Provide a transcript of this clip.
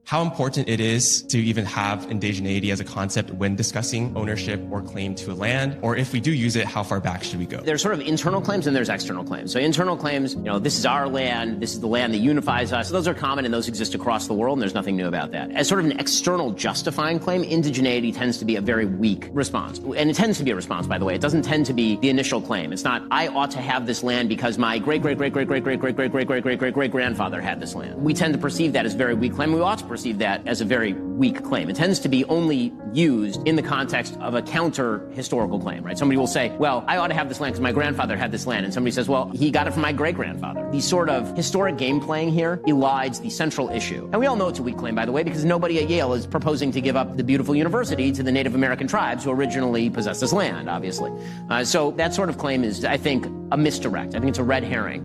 how important it is to even have indigeneity as a concept when discussing ownership or claim to a land, or if we do use it, how far back should we go? There's sort of internal claims and there's external claims. So internal claims, this is our land, this is the land that unifies us. Those are common and those exist across the world, and there's nothing new about that. As sort of an external justifying claim, indigeneity tends to be a very weak response. And it tends to be a response, by the way. It doesn't tend to be the initial claim. It's not, I ought to have this land because my great-great-great-great-great-great-great-great-great-great-great-great-grandfather had this land. We tend to perceive that as a very weak claim. We ought to perceive that as a very weak claim. It tends to be only used in the context of a counter-historical claim, right? Somebody will say, well, I ought to have this land because my grandfather had this land. And somebody says, well, he got it from my great-grandfather. The sort of historic game playing here elides the central issue. And we all know it's a weak claim, by the way, because nobody at Yale is proposing to give up the beautiful university to the Native American tribes who originally possessed this land, obviously. So that sort of claim is, I think, a misdirect. I think it's a red herring.